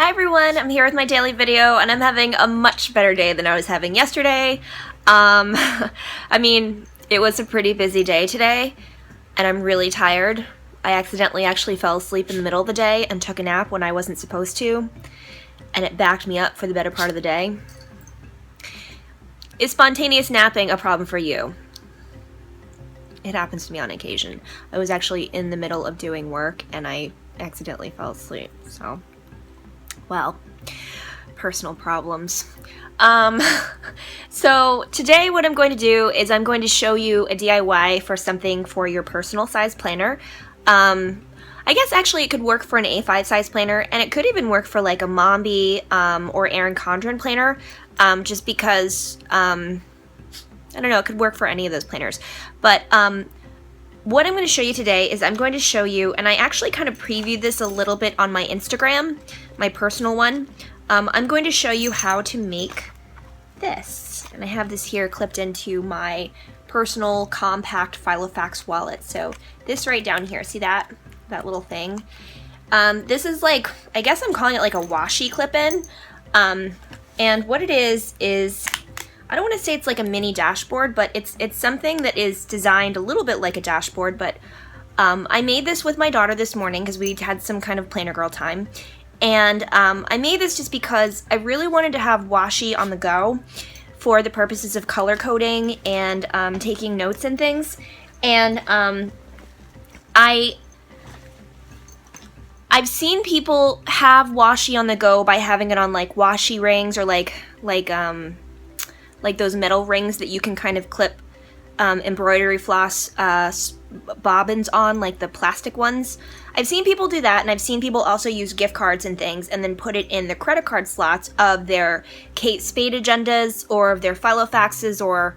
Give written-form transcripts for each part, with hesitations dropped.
Hi everyone, I'm here with my daily video and I'm having a much better day than I was having yesterday. I mean, it was a pretty busy day today and I'm really tired. I accidentally actually fell asleep in the middle of the day and took a nap when I wasn't supposed to, and it backed me up for the better part of the day. Is spontaneous napping a problem for you? It happens to me on occasion. I was actually in the middle of doing work and I accidentally fell asleep, so, well, personal problems. So today what I'm going to do is I'm going to show you a DIY for something for your personal size planner. I guess actually it could work for an A5 size planner, and it could even work for like a Mombi or Erin Condren planner, just because, I don't know, it could work for any of those planners. But what I'm going to show you today is I'm going to show you, and I actually kind of previewed this a little bit on my Instagram, my personal one. I'm going to show you how to make this. And I have this here clipped into my personal compact Filofax wallet. So this right down here, see that little thing? This is like, I guess I'm calling it like a washi clip-in. And what it is, I don't want to say it's like a mini dashboard, but it's something that is designed a little bit like a dashboard, but I made this with my daughter this morning because we had some kind of planner girl time. And I made this just because I really wanted to have washi on the go for the purposes of color coding and taking notes and things. And I've seen people have washi on the go by having it on like washi rings or like those metal rings that you can kind of clip embroidery floss bobbins on, like the plastic ones. I've seen people do that, and I've seen people also use gift cards and things and then put it in the credit card slots of their Kate Spade agendas or of their Filofaxes or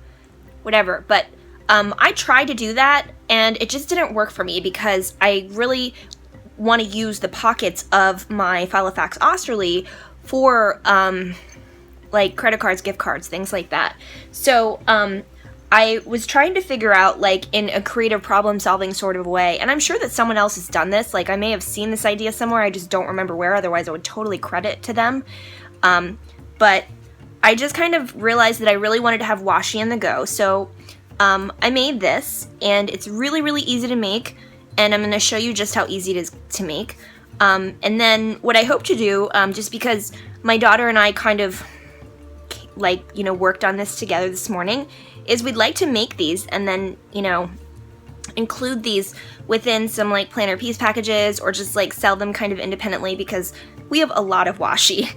whatever. But I tried to do that and it just didn't work for me because I really want to use the pockets of my Filofax Osterly for like credit cards, gift cards, things like that. So I was trying to figure out, like, in a creative problem-solving sort of way, and I'm sure that someone else has done this. Like, I may have seen this idea somewhere, I just don't remember where, otherwise I would totally credit to them. But I just kind of realized that I really wanted to have washi on the go, so I made this, and it's really, really easy to make, and I'm going to show you just how easy it is to make. And then what I hope to do, just because my daughter and I kind of, like, you know, worked on this together this morning, is we'd like to make these and then, you know, include these within some like planner piece packages or just like sell them kind of independently because we have a lot of washi.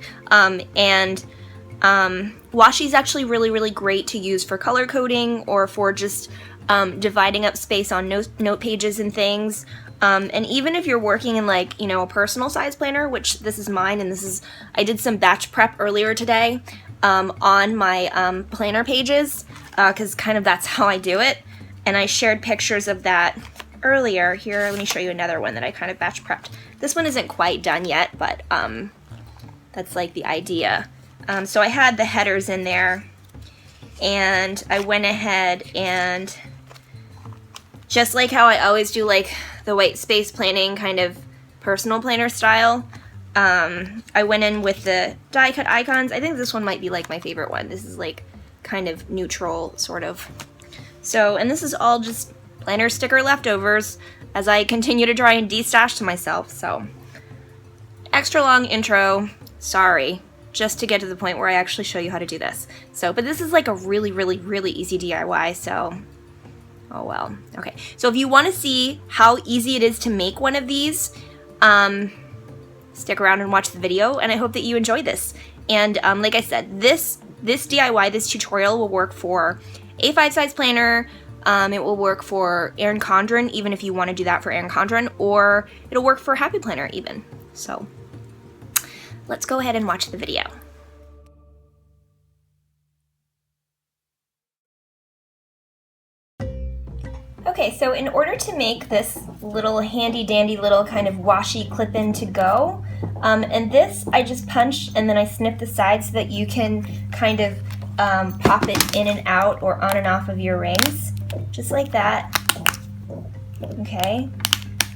Washi is actually really, really great to use for color coding or for just dividing up space on note pages and things. And even if you're working in like, you know, a personal size planner, which this is mine, and I did some batch prep earlier today on my planner pages, because kind of that's how I do it, and I shared pictures of that earlier. Here, let me show you another one that I kind of batch prepped. This one isn't quite done yet, but that's like the idea. So I had the headers in there, and I went ahead and just like how I always do, like the white space planning kind of personal planner style, I went in with the die cut icons. I think this one might be like my favorite one. This is like kind of neutral, sort of. So, and this is all just planner sticker leftovers as I continue to try and de-stash to myself. So, extra long intro, sorry, just to get to the point where I actually show you how to do this. So, but this is like a really, really, really easy DIY, so, oh well. Okay, so if you want to see how easy it is to make one of these, stick around and watch the video, and I hope that you enjoy this. And like I said, this DIY, this tutorial will work for A5 size planner, it will work for Erin Condren, even if you want to do that for Erin Condren, or it'll work for Happy Planner even. So let's go ahead and watch the video. Okay, so in order to make this little handy dandy little kind of washi clip-in to go, and this I just punched and then I snipped the sides so that you can kind of pop it in and out or on and off of your rings, just like that. Okay,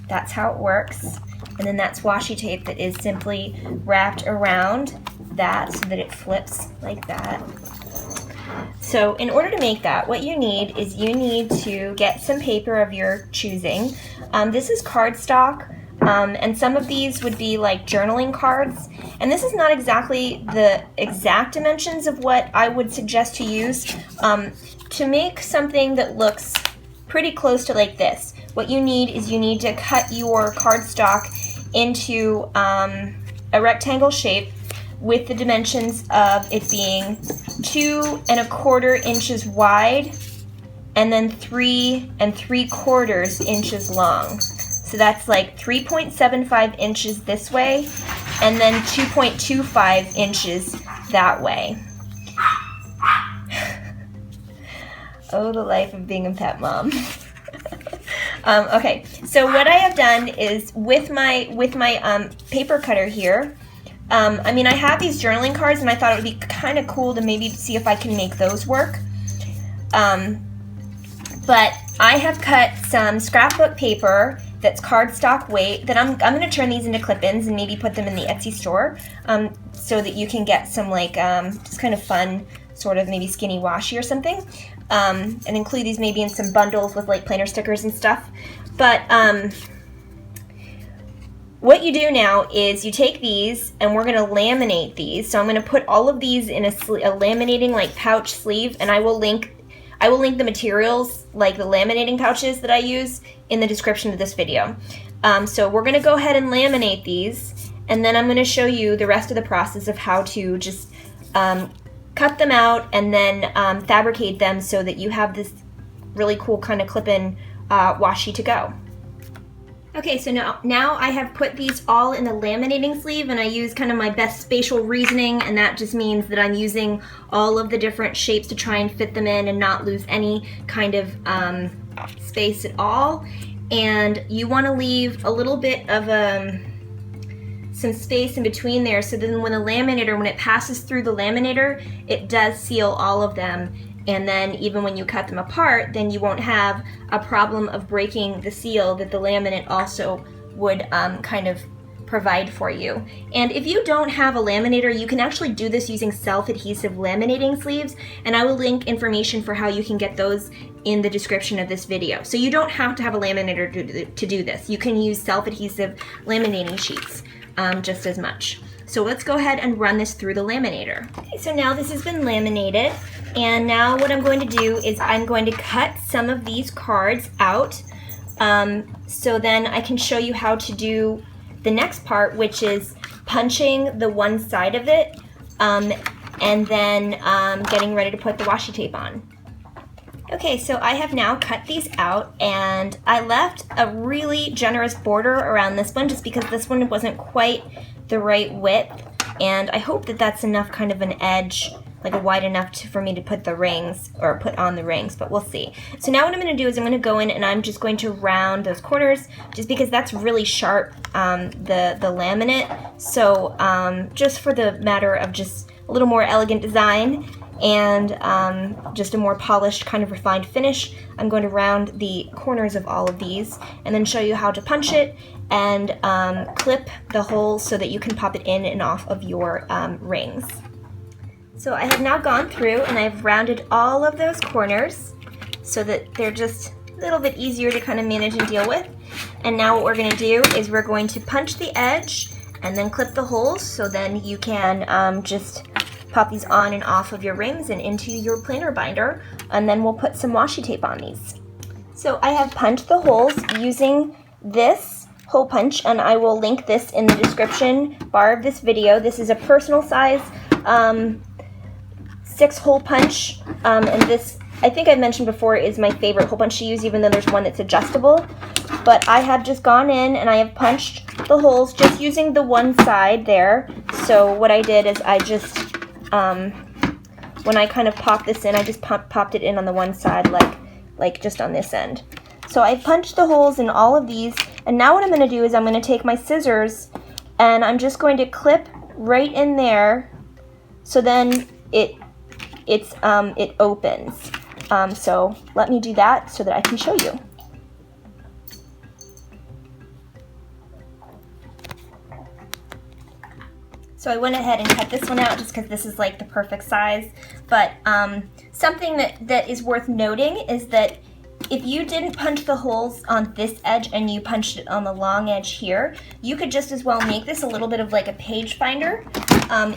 that's how it works. and then that's washi tape that is simply wrapped around that so that it flips like that. So in order to make that, what you need is you need to get some paper of your choosing. This is cardstock, and some of these would be like journaling cards. And this is not exactly the exact dimensions of what I would suggest to use. To make something that looks pretty close to like this, what you need is you need to cut your cardstock into a rectangle shape with the dimensions of it being 2 1/4 inches wide and then 3 3/4 inches long. So that's like 3.75 inches this way and then 2.25 inches that way. Oh, the life of being a pet mom. Okay, so what I have done is with my paper cutter here, I mean, I have these journaling cards and I thought it would be kind of cool to maybe see if I can make those work. But I have cut some scrapbook paper that's cardstock weight that I'm going to turn these into clip-ins and maybe put them in the Etsy store, so that you can get some like just kind of fun sort of maybe skinny washi or something, and include these maybe in some bundles with like planner stickers and stuff. But what you do now is you take these and we're going to laminate these. So I'm going to put all of these in a laminating like pouch sleeve, and I will link the materials like the laminating pouches that I use in the description of this video. So we're going to go ahead and laminate these, and then I'm going to show you the rest of the process of how to just cut them out and then fabricate them so that you have this really cool kind of clip-in washi to go. Okay, so now I have put these all in the laminating sleeve, and I use kind of my best spatial reasoning, and that just means that I'm using all of the different shapes to try and fit them in and not lose any kind of space at all. And you want to leave a little bit of some space in between there, so then when it passes through the laminator, it does seal all of them. And then even when you cut them apart, then you won't have a problem of breaking the seal that the laminate also would kind of provide for you. And if you don't have a laminator, you can actually do this using self-adhesive laminating sleeves, and I will link information for how you can get those in the description of this video. So you don't have to have a laminator to do this. You can use self-adhesive laminating sheets just as much. So let's go ahead and run this through the laminator. Okay, so now this has been laminated, and now what I'm going to do is I'm going to cut some of these cards out, so then I can show you how to do the next part, which is punching the one side of it, and then getting ready to put the washi tape on. Okay, so I have now cut these out, and I left a really generous border around this one just because this one wasn't quite the right width, and I hope that that's enough kind of an edge, like a wide enough for me to put the rings, or put on the rings, but we'll see. So now what I'm going to do is I'm going to go in and I'm just going to round those corners just because that's really sharp, the laminate. So just for the matter of just a little more elegant design and just a more polished kind of refined finish, I'm going to round the corners of all of these and then show you how to punch it and clip the holes so that you can pop it in and off of your rings. So I have now gone through and I've rounded all of those corners so that they're just a little bit easier to kind of manage and deal with. And now what we're going to do is we're going to punch the edge and then clip the holes, so then you can just pop these on and off of your rings and into your planner binder, and then we'll put some washi tape on these. So I have punched the holes using this hole punch, and I will link this in the description bar of this video. This is a personal size 6-hole punch, and this, I think I mentioned before, is my favorite hole punch to use, even though there's one that's adjustable. But I have just gone in and I have punched the holes just using the one side there. So what I did is I just, when I kind of popped this in, I just popped it in on the one side, like just on this end. So I punched the holes in all of these, and now what I'm going to do is I'm going to take my scissors and I'm just going to clip right in there, so then it opens. So let me do that so that I can show you. So I went ahead and cut this one out just because this is like the perfect size. But something that is worth noting is that if you didn't punch the holes on this edge and you punched it on the long edge here, you could just as well make this a little bit of like a page finder.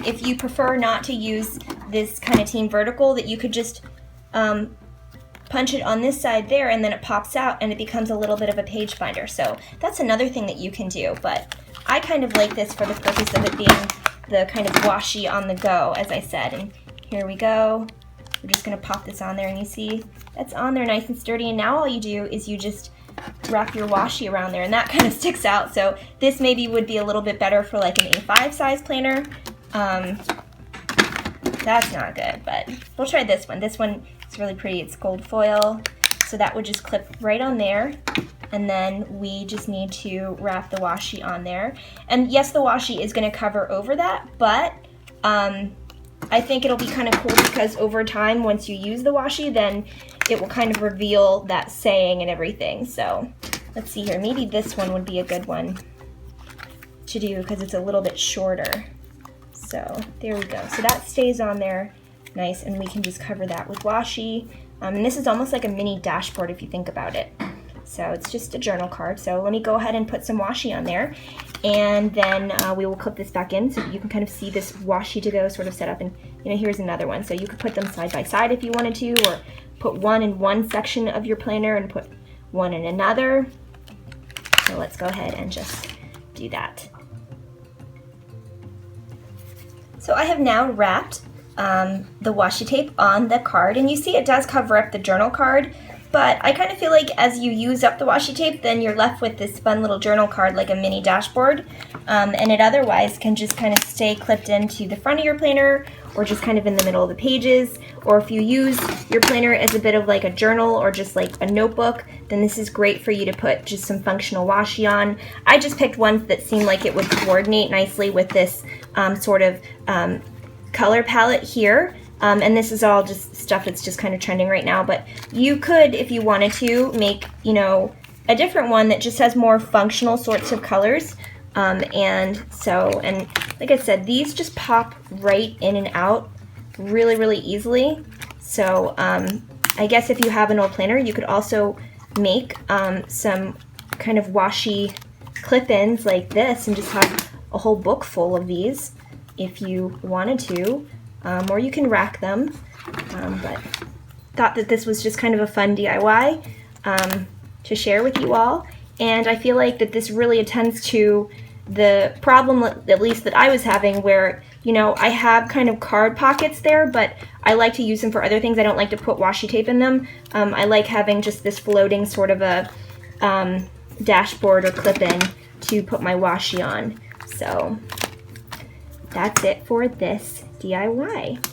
If you prefer not to use this kind of team vertical, that you could just punch it on this side there, and then it pops out and it becomes a little bit of a page finder. So that's another thing that you can do, but I kind of like this for the purpose of it being the kind of washi on the go, as I said. And here we go. We're just gonna pop this on there, and you see that's on there nice and sturdy, and now all you do is you just wrap your washi around there, and that kind of sticks out. So this maybe would be a little bit better for like an A5 size planner. That's not good, but we'll try this one. This one is really pretty. It's gold foil, so that would just clip right on there. And then we just need to wrap the washi on there. And yes, the washi is going to cover over that, but I think it'll be kind of cool because over time, once you use the washi, then it will kind of reveal that saying and everything. So let's see here. Maybe this one would be a good one to do because it's a little bit shorter. So there we go. So that stays on there nice, and we can just cover that with washi. And this is almost like a mini dashboard if you think about it. So it's just a journal card. So let me go ahead and put some washi on there, and then we will clip this back in so you can kind of see this washi to go sort of set up. And you know, here's another one. So you could put them side by side if you wanted to, or put one in one section of your planner and put one in another. So let's go ahead and just do that. So I have now wrapped the washi tape on the card, and you see it does cover up the journal card. But I kind of feel like as you use up the washi tape, then you're left with this fun little journal card like a mini dashboard. And it otherwise can just kind of stay clipped into the front of your planner, or just kind of in the middle of the pages. Or if you use your planner as a bit of like a journal or just like a notebook, then this is great for you to put just some functional washi on. I just picked ones that seemed like it would coordinate nicely with this sort of color palette here. And this is all just stuff that's just kind of trending right now, but you could, if you wanted to, make, you know, a different one that just has more functional sorts of colors. And like I said, these just pop right in and out really, really easily. So I guess if you have an old planner, you could also make some kind of washi clip-ins like this and just have a whole book full of these if you wanted to. Or you can rack them, but thought that this was just kind of a fun DIY to share with you all. And I feel like that this really attends to the problem, at least that I was having, where, you know, I have kind of card pockets there, but I like to use them for other things. I don't like to put washi tape in them. I like having just this floating sort of a dashboard or clip-in to put my washi on. So that's it for this DIY.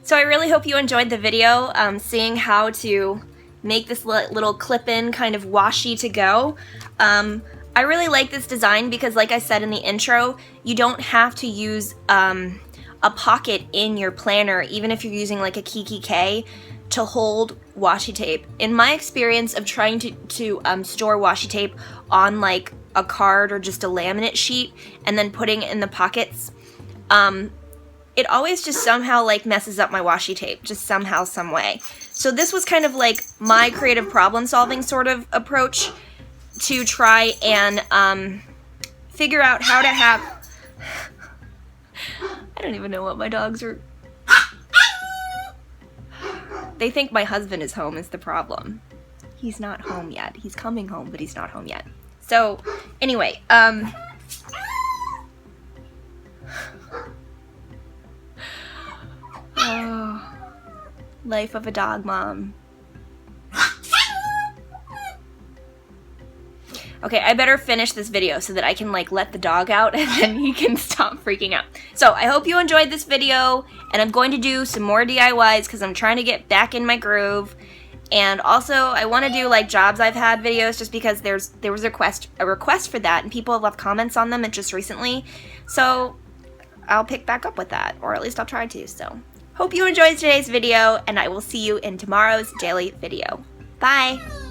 So I really hope you enjoyed the video, seeing how to make this little clip-in kind of washi to go. I really like this design because, like I said in the intro, you don't have to use a pocket in your planner, even if you're using like a Kiki K, to hold washi tape. In my experience of trying to store washi tape on like a card or just a laminate sheet and then putting it in the pockets, it always just somehow like messes up my washi tape, just somehow, some way. So this was kind of like my creative problem solving sort of approach to try and figure out how to have... I don't even know what my dogs are... They think my husband is home is the problem. He's not home yet. He's coming home, but he's not home yet. So, anyway, oh, life of a dog mom. Okay, I better finish this video so that I can like let the dog out and then he can stop freaking out. So I hope you enjoyed this video, and I'm going to do some more DIYs because I'm trying to get back in my groove. And also I want to do like jobs I've had videos, just because there was a request for that, and people have left comments on them just recently. So I'll pick back up with that, or at least I'll try to. So hope you enjoyed today's video, and I will see you in tomorrow's daily video. Bye!